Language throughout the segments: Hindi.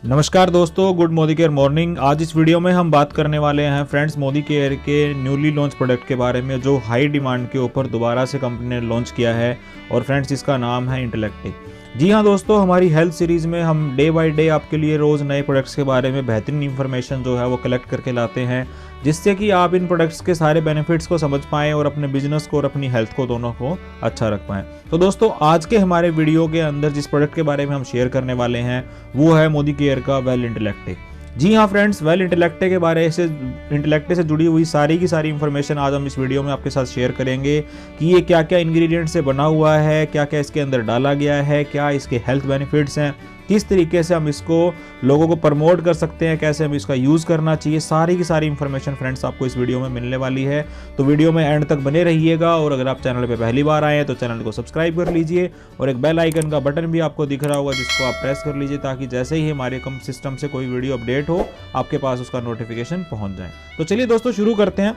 नमस्कार दोस्तों, गुड मोदी केयर मॉर्निंग। आज इस वीडियो में हम बात करने वाले हैं फ्रेंड्स मोदी केयर के न्यूली लॉन्च प्रोडक्ट के बारे में, जो हाई डिमांड के ऊपर दोबारा से कंपनी ने लॉन्च किया है। और फ्रेंड्स इसका नाम है इंटेलेक्टिव। जी हाँ दोस्तों, हमारी हेल्थ सीरीज़ में हम डे बाय डे आपके लिए रोज़ नए प्रोडक्ट्स के बारे में बेहतरीन इंफॉर्मेशन जो है वो कलेक्ट करके लाते हैं, जिससे कि आप इन प्रोडक्ट्स के सारे बेनिफिट्स को समझ पाएँ और अपने बिजनेस को और अपनी हेल्थ को दोनों को अच्छा रख पाएँ। तो दोस्तों, आज के हमारे वीडियो के अंदर जिस प्रोडक्ट के बारे में हम शेयर करने वाले हैं वो है मोदी केयर का वेल इंटेलेक्टिव। जी हाँ फ्रेंड्स, वेल इंटेलेक्टिव के बारे से इंटेलेक्टिव से जुड़ी हुई सारी की सारी इंफॉर्मेशन आज हम इस वीडियो में आपके साथ शेयर करेंगे कि ये क्या क्या इंग्रेडिएंट से बना हुआ है, क्या क्या इसके अंदर डाला गया है, क्या इसके हेल्थ बेनिफिट्स हैं, किस तरीके से हम इसको लोगों को प्रमोट कर सकते हैं, कैसे हम इसका यूज़ करना चाहिए। सारी की सारी इंफॉर्मेशन फ्रेंड्स आपको इस वीडियो में मिलने वाली है। तो वीडियो में एंड तक बने रहिएगा। और अगर आप चैनल पे पहली बार आए हैं तो चैनल को सब्सक्राइब कर लीजिए और एक बेल आइकन का बटन भी आपको दिख रहा होगा जिसको आप प्रेस कर लीजिए, ताकि जैसे ही हमारे कम सिस्टम से कोई वीडियो अपडेट हो आपके पास उसका नोटिफिकेशन पहुँच जाए। तो चलिए दोस्तों शुरू करते हैं।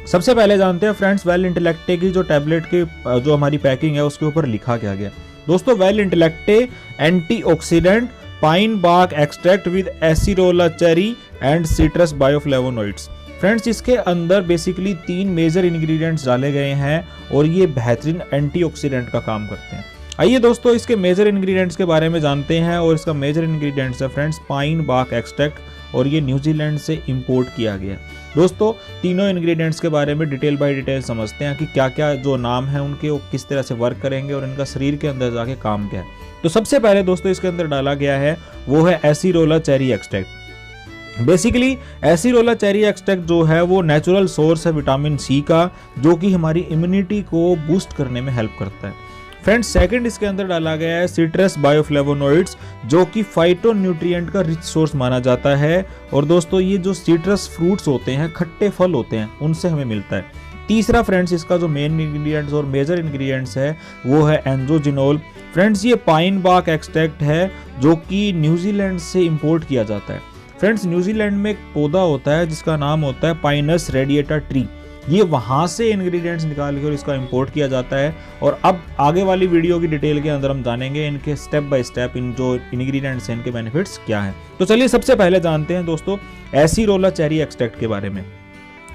सबसे पहले जानते हैं फ्रेंड्स वेल इंटेलेक्टिव की जो टैबलेट की जो हमारी पैकिंग है उसके ऊपर लिखा क्या गया। दोस्तों, well intellective antioxidant pine bark extract with acerola cherry and citrus bioflavonoids. Friends, इसके अंदर बेसिकली 3 मेजर इंग्रेडिएंट्स डाले गए हैं और ये बेहतरीन एंटीऑक्सीडेंट का काम करते हैं। आइए दोस्तों इसके मेजर इंग्रेडिएंट्स के बारे में जानते हैं। और इसका मेजर इंग्रेडिएंट्स है फ्रेंड्स पाइन बार्क एक्सट्रैक्ट, और ये न्यूजीलैंड से इंपोर्ट किया गया। दोस्तों, तीनों इंग्रेडिएंट्स के बारे में डिटेल बाय डिटेल समझते हैं कि क्या क्या जो नाम है उनके वो किस तरह से वर्क करेंगे और इनका शरीर के अंदर जाके काम क्या है। तो सबसे पहले दोस्तों इसके अंदर डाला गया है वो है acerola cherry extract. Basically acerola cherry extract जो है वो नेचुरल सोर्स है विटामिन सी का, जो कि हमारी इम्यूनिटी को बूस्ट करने में हेल्प करता है। फ्रेंड्स, सेकंड इसके अंदर डाला गया है सिट्रस बायोफ्लेवोनोइड्स, जो कि फाइटोन्यूट्रिएंट का रिच सोर्स माना जाता है। और दोस्तों ये जो सिट्रस फ्रूट्स होते हैं, खट्टे फल होते हैं, उनसे हमें मिलता है। तीसरा फ्रेंड्स इसका जो मेन इंग्रेडिएंट्स और मेजर इंग्रेडिएंट्स है वो है एंड्रोजिनोल। फ्रेंड्स, ये पाइन बार्क एक्सट्रैक्ट है जो कि न्यूजीलैंड से इंपोर्ट किया जाता है। फ्रेंड्स, न्यूजीलैंड में एक पौधा होता है जिसका नाम होता है पाइनस रेडिएटा ट्री। ये वहाँ से इंग्रेडिएंट्स निकाल के और इसका इंपोर्ट किया जाता है। और अब आगे वाली वीडियो की डिटेल के अंदर हम जानेंगे इनके स्टेप बाय स्टेप इन जो इंग्रेडिएंट्स हैं इनके बेनिफिट्स क्या हैं। तो चलिए सबसे पहले जानते हैं दोस्तों एसिरोला चेरी एक्सट्रैक्ट के बारे में।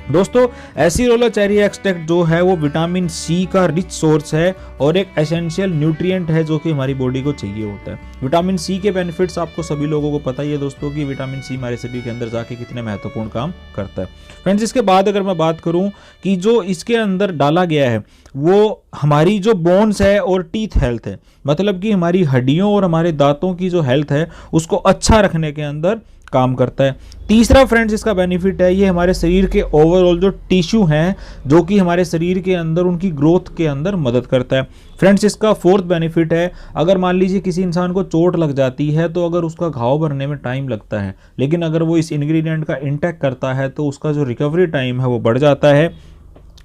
दोस्तों, एसिरोला चेरी एक्सट्रैक्ट जो है वो विटामिन सी का रिच सोर्स है और एक एसेंशियल न्यूट्रिएंट है जो कि हमारी बॉडी को चाहिए होता है। विटामिन सी के बेनिफिट्स आपको सभी लोगों को पता ही है दोस्तों कि विटामिन सी हमारे शरीर के अंदर जाके कितने महत्वपूर्ण काम करता है। फ्रेंड्स, इसके बाद अगर मैं बात करूं कि जो इसके अंदर डाला गया है वो हमारी जो बोन्स है और टीथ हेल्थ है, मतलब कि हमारी हड्डियों और हमारे दांतों की जो हेल्थ है उसको अच्छा रखने के अंदर काम करता है। तीसरा फ्रेंड्स इसका बेनिफिट है ये हमारे शरीर के ओवरऑल जो टिश्यू हैं जो कि हमारे शरीर के अंदर उनकी ग्रोथ के अंदर मदद करता है। फ्रेंड्स, इसका फोर्थ बेनिफिट है अगर मान लीजिए किसी इंसान को चोट लग जाती है तो अगर उसका घाव भरने में टाइम लगता है, लेकिन अगर वो इस इंग्रेडिएंट का इंटेक करता है तो उसका जो रिकवरी टाइम है वो बढ़ जाता है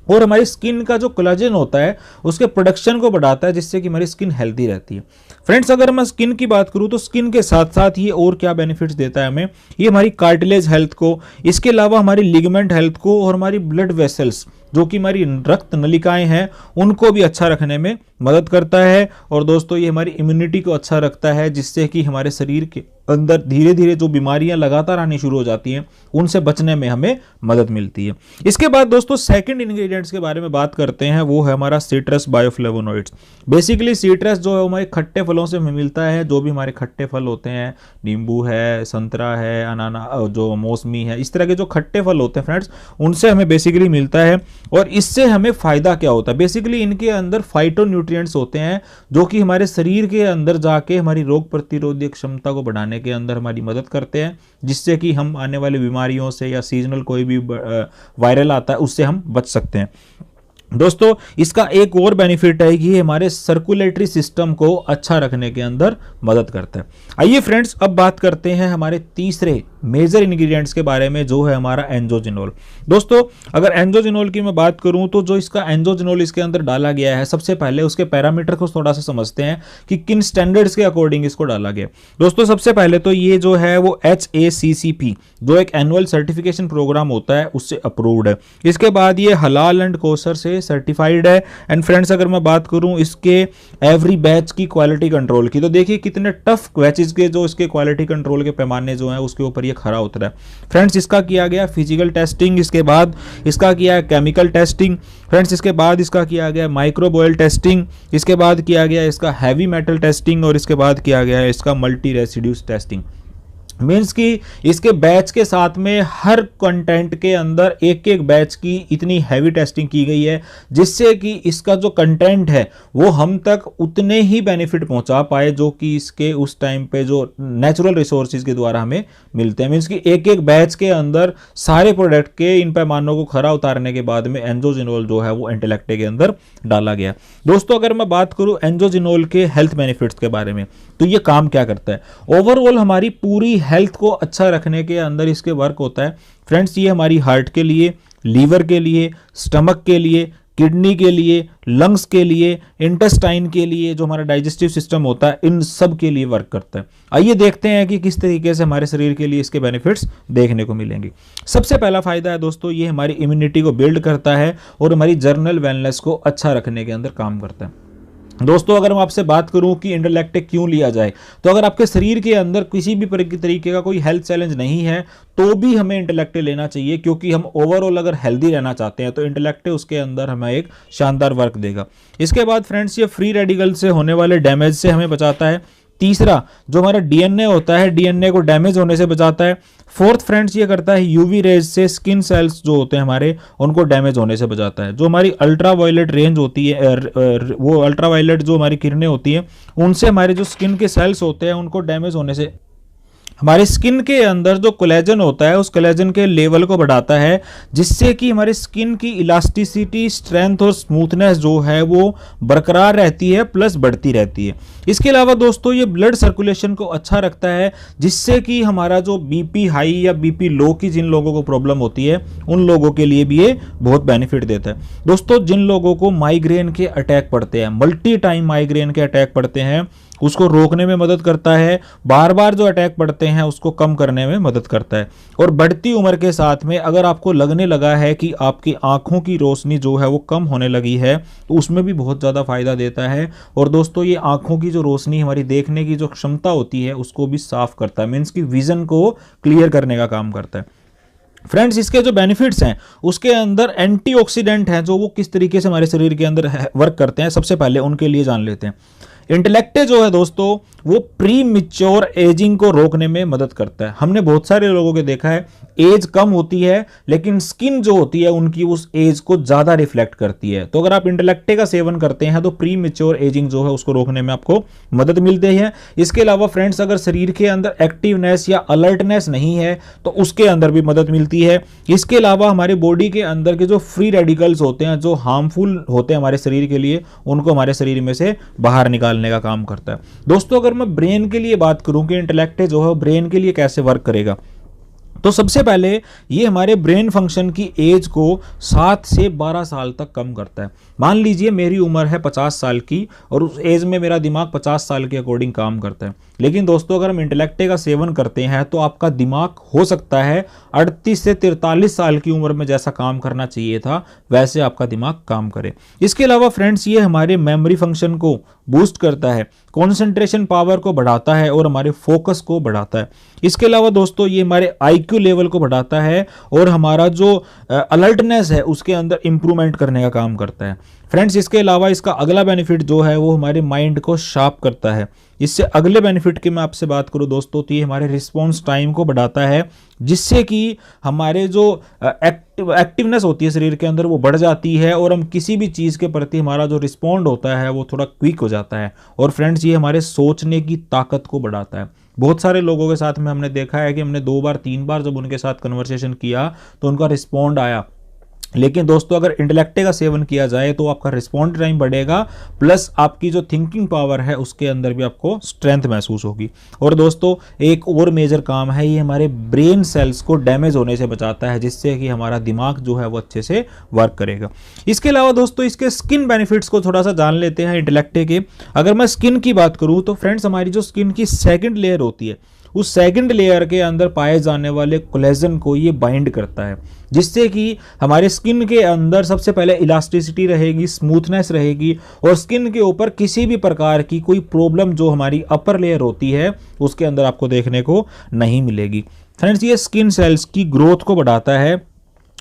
और हमारी स्किन का जो कोलेजन होता है उसके प्रोडक्शन को बढ़ाता है, जिससे कि हमारी स्किन हेल्दी रहती है। फ्रेंड्स, अगर मैं स्किन की बात करूं तो स्किन के साथ साथ ये और क्या बेनिफिट्स देता है हमें, ये हमारी कार्टिलेज हेल्थ को, इसके अलावा हमारी लिगामेंट हेल्थ को और हमारी ब्लड वेसल्स जो कि हमारी रक्त नलिकाएं हैं उनको भी अच्छा रखने में मदद करता है। और दोस्तों ये हमारी इम्यूनिटी को अच्छा रखता है, जिससे कि हमारे शरीर के अंदर धीरे धीरे जो बीमारियां लगातार आनी शुरू हो जाती हैं उनसे बचने में हमें मदद मिलती है। इसके बाद दोस्तों सेकंड इंग्रेडिएंट्स के बारे में बात करते हैं, वो है हमारा सिट्रस बायोफ्लेवोनोइड्स। बेसिकली सिट्रस जो है हमारे खट्टे फलों से हमें मिलता है, जो भी हमारे खट्टे फल होते हैं, नींबू है, संतरा है, अनाना जो मौसमी है, इस तरह के जो खट्टे फल होते हैं फ्रेंड्स उनसे हमें बेसिकली मिलता है। और इससे हमें फायदा क्या होता है, बेसिकली इनके अंदर फाइटोन्यूट्रिएंट्स होते हैं जो कि हमारे शरीर के अंदर जाके हमारी रोग प्रतिरोधक क्षमता को बढ़ाने के अंदर हमारी मदद करते हैं, जिससे कि हम आने वाली बीमारियों से या सीजनल कोई भी वायरल आता है उससे हम बच सकते हैं। दोस्तों, इसका एक और बेनिफिट है कि ये हमारे सर्कुलेटरी सिस्टम को अच्छा रखने के अंदर मदद करता है। आइए फ्रेंड्स अब बात करते हैं हमारे तीसरे मेजर इंग्रेडिएंट्स के बारे में, जो है हमारा एंजोजिनोल। दोस्तों अगर एंजोजिनोल की मैं बात करूं तो जो इसका एंजोजिनोल इसके अंदर डाला गया है, सबसे पहले उसके पैरामीटर को थोड़ा सा समझते हैं कि किन स्टैंडर्ड्स के अकॉर्डिंग इसको डाला गया। दोस्तों सबसे पहले तो ये जो है वो HACCP जो एक एनुअल सर्टिफिकेशन प्रोग्राम होता है उससे अप्रूव्ड है। इसके बाद ये हलाल एंड कोसर से सर्टिफाइड है। एंड फ्रेंड्स अगर मैं बात करूं इसके एवरी बैच की क्वालिटी कंट्रोल की, तो देखिए कितने टफ बैचेस के जो इसके क्वालिटी कंट्रोल के पैमाने जो हैं उसके ऊपर ये खरा उतरा है। फ्रेंड्स इसका किया गया फिजिकल टेस्टिंग, इसके बाद इसका किया केमिकल टेस्टिंग, फ्रेंड्स इसके बाद इसका किया गया माइक्रोबोयल टेस्टिंग, इसके बाद किया गया इसका हैवी मेटल टेस्टिंग और इसके बाद किया गया इसका मल्टी रेसिड्यूज टेस्टिंग। मीन्स कि इसके बैच के साथ में हर कंटेंट के अंदर एक एक बैच की इतनी हैवी टेस्टिंग की गई है जिससे कि इसका जो कंटेंट है वो हम तक उतने ही बेनिफिट पहुंचा पाए जो कि इसके उस टाइम पे जो नेचुरल रिसोर्सेज के द्वारा हमें मिलते हैं। मीन्स कि एक एक बैच के अंदर सारे प्रोडक्ट के इन पैमानों को खरा उतारने के बाद में एंजोजिनोल जो है वो इंटेलेक्टे के अंदर डाला गया। दोस्तों अगर मैं बात करूं एंजोजिनोल के हेल्थ बेनिफिट्स के बारे में, तो ये काम क्या करता है, ओवरऑल हमारी पूरी हेल्थ को अच्छा रखने के अंदर इसके वर्क होता है। फ्रेंड्स ये हमारी हार्ट के लिए, लीवर के लिए, स्टमक के लिए, किडनी के लिए, लंग्स के लिए, इंटेस्टाइन के लिए, जो हमारा डाइजेस्टिव सिस्टम होता है, इन सब के लिए वर्क करता है। आइए देखते हैं कि किस तरीके से हमारे शरीर के लिए इसके बेनिफिट्स देखने को मिलेंगे। सबसे पहला फायदा है दोस्तों ये हमारी इम्यूनिटी को बिल्ड करता है और हमारी जर्नल वेलनेस को अच्छा रखने के अंदर काम करता है। दोस्तों अगर मैं आपसे बात करूं कि इंटेलेक्टे क्यों लिया जाए, तो अगर आपके शरीर के अंदर किसी भी तरीके का कोई हेल्थ चैलेंज नहीं है तो भी हमें इंटेलेक्टे लेना चाहिए, क्योंकि हम ओवरऑल अगर हेल्दी रहना चाहते हैं तो इंटेलेक्टे उसके अंदर हमें एक शानदार वर्क देगा। इसके बाद फ्रेंड्स ये फ्री रेडिकल से होने वाले डैमेज से हमें बचाता है। तीसरा जो हमारा डीएनए होता है, डीएनए को डैमेज होने से बचाता है। फोर्थ फ्रेंड्स ये करता है यूवी रेज से स्किन सेल्स जो होते हैं हमारे उनको डैमेज होने से बचाता है। जो हमारी अल्ट्रा वायलेट रेंज होती है, वो अल्ट्रा वायलेट जो हमारी किरणें होती हैं उनसे हमारे जो स्किन के सेल्स होते हैं उनको डैमेज होने से हमारे स्किन के अंदर जो कोलेजन होता है उस कोलेजन के लेवल को बढ़ाता है, जिससे कि हमारे स्किन की इलास्टिसिटी, स्ट्रेंथ और स्मूथनेस जो है वो बरकरार रहती है प्लस बढ़ती रहती है। इसके अलावा दोस्तों ये ब्लड सर्कुलेशन को अच्छा रखता है, जिससे कि हमारा जो बीपी हाई या बीपी लो की जिन लोगों को प्रॉब्लम होती है उन लोगों के लिए भी ये बहुत बेनिफिट देता है। दोस्तों जिन लोगों को माइग्रेन के अटैक पड़ते हैं, मल्टी टाइम माइग्रेन के अटैक पड़ते हैं, उसको रोकने में मदद करता है। बार बार जो अटैक पड़ते हैं उसको कम करने में मदद करता है। और बढ़ती उम्र के साथ में अगर आपको लगने लगा है कि आपकी आंखों की रोशनी जो है वो कम होने लगी है तो उसमें भी बहुत ज़्यादा फायदा देता है। और दोस्तों ये आंखों की जो रोशनी, हमारी देखने की जो क्षमता होती है उसको भी साफ करता है, मीन्स कि विजन को क्लियर करने का काम करता है। फ्रेंड्स इसके जो बेनिफिट्स हैं उसके अंदर एंटीऑक्सीडेंट हैं जो वो किस तरीके से हमारे शरीर के अंदर वर्क करते हैं, सबसे पहले उनके लिए जान लेते हैं। इंटेलेक्टे जो है दोस्तों वो प्री मिच्योर एजिंग को रोकने में मदद करता है। हमने बहुत सारे लोगों को देखा है एज कम होती है लेकिन स्किन जो होती है उनकी उस एज को ज्यादा रिफ्लेक्ट करती है। तो अगर आप इंटेलेक्टे का सेवन करते हैं तो प्री मिच्योर एजिंग जो है उसको रोकने में आपको मदद मिलती है। इसके अलावा फ्रेंड्स अगर शरीर के अंदर एक्टिवनेस या अलर्टनेस नहीं है तो उसके अंदर भी मदद मिलती है। इसके अलावा हमारे बॉडी के अंदर के जो फ्री रेडिकल्स होते हैं, जो हार्मफुल होते हैं हमारे शरीर के लिए, उनको हमारे शरीर में से बाहर निकालने का काम करता है। दोस्तों अगर मैं ब्रेन के लिए बात करूं कि इंटेलेक्टे जो है ब्रेन के लिए कैसे वर्क करेगा, तो सबसे पहले ये हमारे ब्रेन फंक्शन की एज को 7 से 12 साल तक कम करता है। मान लीजिए मेरी उम्र है 50 साल की और उस एज में मेरा दिमाग 50 साल के अकॉर्डिंग काम करता है। लेकिन दोस्तों अगर हम इंटेलेक्टे का सेवन करते हैं तो आपका दिमाग हो सकता है 38 से 43 साल की उम्र में जैसा काम करना चाहिए था वैसे आपका दिमाग काम करे। इसके अलावा फ्रेंड्स ये हमारे मेमोरी फंक्शन को बूस्ट करता है, कॉन्सेंट्रेशन पावर को बढ़ाता है और हमारे फोकस को बढ़ाता है। इसके अलावा दोस्तों ये हमारे आईक्यू लेवल को बढ़ाता है और हमारा जो अलर्टनेस है उसके अंदर इंप्रूवमेंट करने का काम करता है। फ्रेंड्स इसके अलावा इसका अगला बेनिफिट जो है वो हमारे माइंड को शार्प करता है। इससे अगले बेनिफिट की मैं आपसे बात करूं दोस्तों तो ये हमारे रिस्पॉन्स टाइम को बढ़ाता है, जिससे कि हमारे जो एक्टिवनेस होती है शरीर के अंदर वो बढ़ जाती है और हम किसी भी चीज़ के प्रति हमारा जो रिस्पॉन्ड होता है वो थोड़ा क्विक हो जाता है। और फ्रेंड्स ये हमारे सोचने की ताकत को बढ़ाता है। बहुत सारे लोगों के साथ में हमने देखा है कि हमने 2 बार 3 बार जब उनके साथ कन्वर्सेशन किया तो उनका रिस्पॉन्ड आया लेकिन दोस्तों अगर इंटेलेक्टे का सेवन किया जाए तो आपका रिस्पॉन्ड टाइम बढ़ेगा, प्लस आपकी जो थिंकिंग पावर है उसके अंदर भी आपको स्ट्रेंथ महसूस होगी। और दोस्तों एक और मेजर काम है, ये हमारे ब्रेन सेल्स को डैमेज होने से बचाता है, जिससे कि हमारा दिमाग जो है वो अच्छे से वर्क करेगा। इसके अलावा दोस्तों इसके स्किन बेनिफिट्स को थोड़ा सा जान लेते हैं इंटेलेक्टे के। अगर मैं स्किन की बात करूँ तो फ्रेंड्स हमारी जो स्किन की सेकेंड लेयर होती है, उस सेकंड लेयर के अंदर पाए जाने वाले कोलेजन को ये बाइंड करता है, जिससे कि हमारे स्किन के अंदर सबसे पहले इलास्टिसिटी रहेगी, स्मूथनेस रहेगी, और स्किन के ऊपर किसी भी प्रकार की कोई प्रॉब्लम जो हमारी अपर लेयर होती है उसके अंदर आपको देखने को नहीं मिलेगी। फ्रेंड्स ये स्किन सेल्स की ग्रोथ को बढ़ाता है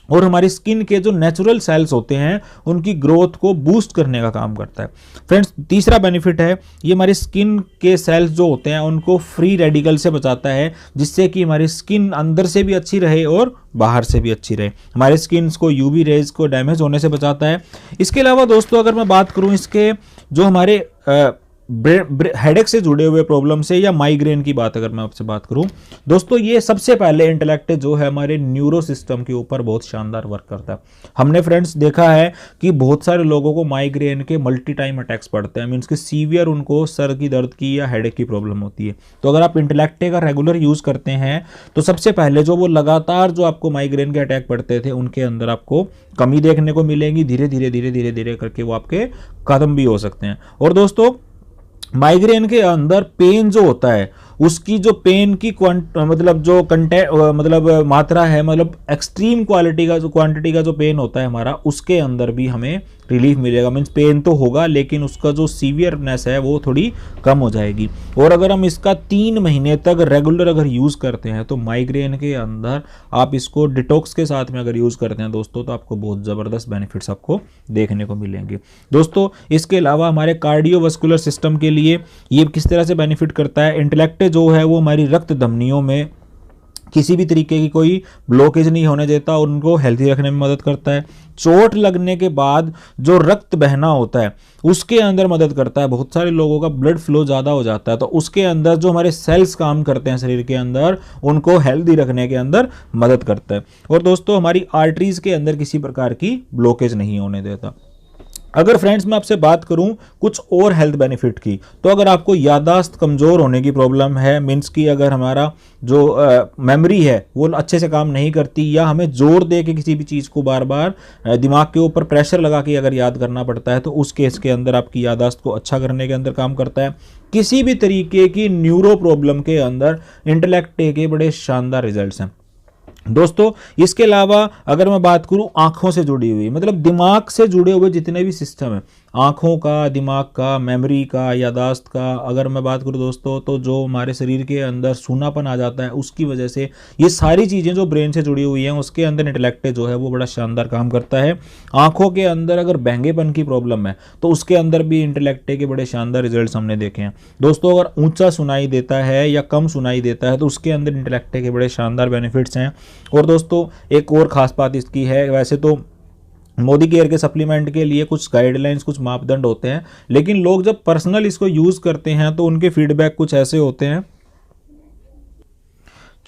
और हमारी स्किन के जो नेचुरल सेल्स होते हैं उनकी ग्रोथ को बूस्ट करने का काम करता है। फ्रेंड्स तीसरा बेनिफिट है, ये हमारी स्किन के सेल्स जो होते हैं उनको फ्री रेडिकल से बचाता है, जिससे कि हमारी स्किन अंदर से भी अच्छी रहे और बाहर से भी अच्छी रहे। हमारे स्किन को यूवी रेज को डैमेज होने से बचाता है। इसके अलावा दोस्तों अगर मैं बात करूं इसके जो हमारे हेडेक से जुड़े हुए प्रॉब्लम से या माइग्रेन की बात अगर मैं आपसे बात करूं दोस्तों, ये सबसे पहले इंटेलेक्ट जो है हमारे न्यूरो सिस्टम के ऊपर बहुत शानदार वर्क करता है। हमने फ्रेंड्स देखा है कि बहुत सारे लोगों को माइग्रेन के मल्टी टाइम अटैक्स पड़ते हैं, मीन्स कि सीवियर उनको सर की दर्द की या हेडेक की प्रॉब्लम होती है। तो अगर आप इंटेलेक्ट का रेगुलर यूज करते हैं तो सबसे पहले जो वो लगातार जो आपको माइग्रेन के अटैक पड़ते थे उनके अंदर आपको कमी देखने को मिलेगी। धीरे धीरे धीरे धीरे धीरे करके वो आपके खत्म भी हो सकते हैं। और दोस्तों माइग्रेन के अंदर पेन जो होता है उसकी जो पेन की मतलब जो मतलब मात्रा है, मतलब एक्सट्रीम क्वालिटी का जो क्वांटिटी का जो पेन होता है हमारा, उसके अंदर भी हमें रिलीफ मिलेगा। मीन्स पेन तो होगा लेकिन उसका जो सीवियरनेस है वो थोड़ी कम हो जाएगी। और अगर हम इसका 3 महीने तक रेगुलर अगर यूज़ करते हैं तो माइग्रेन के अंदर आप इसको डिटॉक्स के साथ में अगर यूज़ करते हैं दोस्तों तो आपको बहुत ज़बरदस्त बेनिफिट्स आपको देखने को मिलेंगे। दोस्तों इसके अलावा हमारे कार्डियोवास्कुलर सिस्टम के लिए ये किस तरह से बेनिफिट करता है, इंटेलेक्ट जो है वो हमारी रक्त धमनियों में किसी भी तरीके की कोई ब्लॉकेज नहीं होने देता और उनको हेल्थी रखने में मदद करता है। चोट लगने के बाद जो रक्त बहना होता है उसके अंदर मदद करता है। बहुत सारे लोगों का ब्लड फ्लो ज़्यादा हो जाता है तो उसके अंदर जो हमारे सेल्स काम करते हैं शरीर के अंदर उनको हेल्दी रखने के अंदर मदद करता है। और दोस्तों हमारी आर्टरीज के अंदर किसी प्रकार की ब्लॉकेज नहीं होने देता। अगर फ्रेंड्स मैं आपसे बात करूं कुछ और हेल्थ बेनिफिट की, तो अगर आपको याददाश्त कमज़ोर होने की प्रॉब्लम है, मीन्स कि अगर हमारा जो मेमोरी है वो अच्छे से काम नहीं करती या हमें जोर दे के किसी भी चीज़ को बार बार दिमाग के ऊपर प्रेशर लगा के अगर याद करना पड़ता है तो उस केस के अंदर आपकी याददाश्त को अच्छा करने के अंदर काम करता है। किसी भी तरीके की न्यूरो प्रॉब्लम के अंदर इंटेलेक्ट के बड़े शानदार रिजल्ट्स हैं दोस्तों। इसके अलावा अगर मैं बात करूं आंखों से जुड़ी हुई, मतलब दिमाग से जुड़े हुए जितने भी सिस्टम है, आंखों का, दिमाग का, मेमोरी का, यादाश्त का, अगर मैं बात करूं दोस्तों तो जो हमारे शरीर के अंदर सूनापन आ जाता है उसकी वजह से ये सारी चीज़ें जो ब्रेन से जुड़ी हुई हैं उसके अंदर इंटेलेक्ट जो है वो बड़ा शानदार काम करता है। आंखों के अंदर अगर बहंगेपन की प्रॉब्लम है तो उसके अंदर भी इंटेलेक्ट के बड़े शानदार रिजल्ट हमने देखे हैं दोस्तों। अगर ऊंचा सुनाई देता है या कम सुनाई देता है तो उसके अंदर इंटेलेक्ट के बड़े शानदार बेनिफिट्स हैं। और दोस्तों एक और ख़ास बात इसकी है, वैसे तो मोदी केयर के सप्लीमेंट के लिए कुछ गाइडलाइंस, कुछ मापदंड होते हैं, लेकिन लोग जब पर्सनल इसको यूज़ करते हैं तो उनके फीडबैक कुछ ऐसे होते हैं।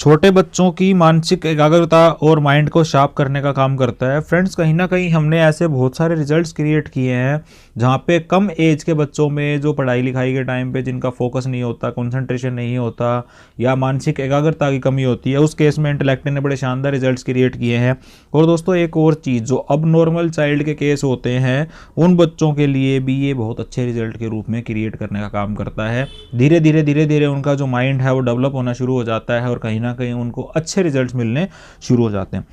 छोटे बच्चों की मानसिक एकाग्रता और माइंड को शार्प करने का काम करता है। फ्रेंड्स कहीं ना कहीं हमने ऐसे बहुत सारे रिजल्ट्स क्रिएट किए हैं जहाँ पे कम एज के बच्चों में जो पढ़ाई लिखाई के टाइम पे जिनका फोकस नहीं होता, कंसंट्रेशन नहीं होता या मानसिक एकाग्रता की कमी होती है, उस केस में इंटेलेक्ट ने बड़े शानदार रिजल्ट्स क्रिएट किए हैं। और दोस्तों एक और चीज़, जो अब नॉर्मल चाइल्ड के केस होते हैं उन बच्चों के लिए भी ये बहुत अच्छे रिजल्ट के रूप में क्रिएट करने का काम करता है। धीरे धीरे धीरे धीरे उनका जो माइंड है वो डेवलप होना शुरू हो जाता है और कहीं ना कहीं उनको अच्छे रिजल्ट्स मिलने शुरू हो जाते हैं।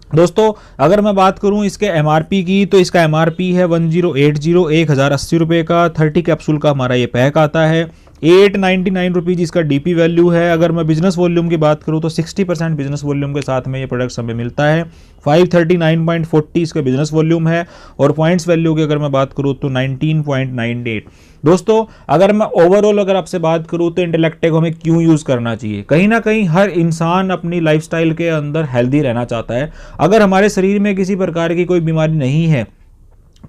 दोस्तों अगर मैं बात करूं इसके एमआरपी की, तो इसका एमआरपी है 1080 रुपये का। 30 कैप्सूल का हमारा ये पैक आता है। 899 रुपीज़ इसका डीपी वैल्यू है। अगर मैं बिजनेस वॉल्यूम की बात करूं तो 60% बिजनेस वॉल्यूम के साथ में ये प्रोडक्ट्स हमें मिलता है। 539.40 इसका बिजनेस वॉल्यूम है और पॉइंट्स वैल्यू की अगर मैं बात करूं तो 19.98। दोस्तों अगर मैं ओवरऑल अगर आपसे बात करूं तो इंटेलेक्ट को हमें क्यों यूज़ करना चाहिए, कहीं ना कहीं हर इंसान अपनी लाइफस्टाइल के अंदर हेल्दी रहना चाहता है। अगर हमारे शरीर में किसी प्रकार की कोई बीमारी नहीं है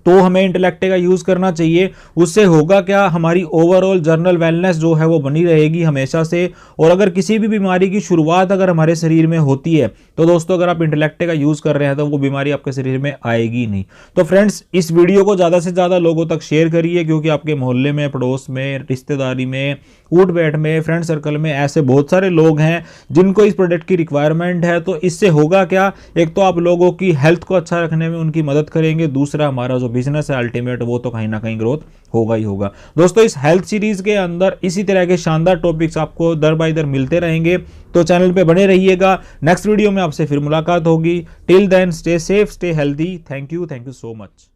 तो हमें इंटेलेक्टे का यूज करना चाहिए। उससे होगा क्या, हमारी ओवरऑल जर्नल वेलनेस जो है वो बनी रहेगी हमेशा से। और अगर किसी भी बीमारी की शुरुआत अगर हमारे शरीर में होती है तो दोस्तों अगर आप इंटेलेक्टे का यूज कर रहे हैं तो वो बीमारी आपके शरीर में आएगी नहीं। तो फ्रेंड्स इस वीडियो को ज्यादा से ज्यादा लोगों तक शेयर करिए, क्योंकि आपके मोहल्ले में, पड़ोस में, रिश्तेदारी में, उठ बैठ में, फ्रेंड सर्कल में ऐसे बहुत सारे लोग हैं जिनको इस प्रोडक्ट की रिक्वायरमेंट है। तो इससे होगा क्या, एक तो आप लोगों की हेल्थ को अच्छा रखने में उनकी मदद करेंगे, दूसरा हमारा जो बिजनेस है अल्टीमेट वो तो कहीं ना कहीं ग्रोथ होगा ही होगा। दोस्तों इस हेल्थ सीरीज के अंदर इसी तरह के शानदार टॉपिक्स आपको दर बाय दर मिलते रहेंगे, तो चैनल पे बने रहिएगा। नेक्स्ट वीडियो में आपसे फिर मुलाकात होगी। Till then stay safe, stay healthy. Thank you so much.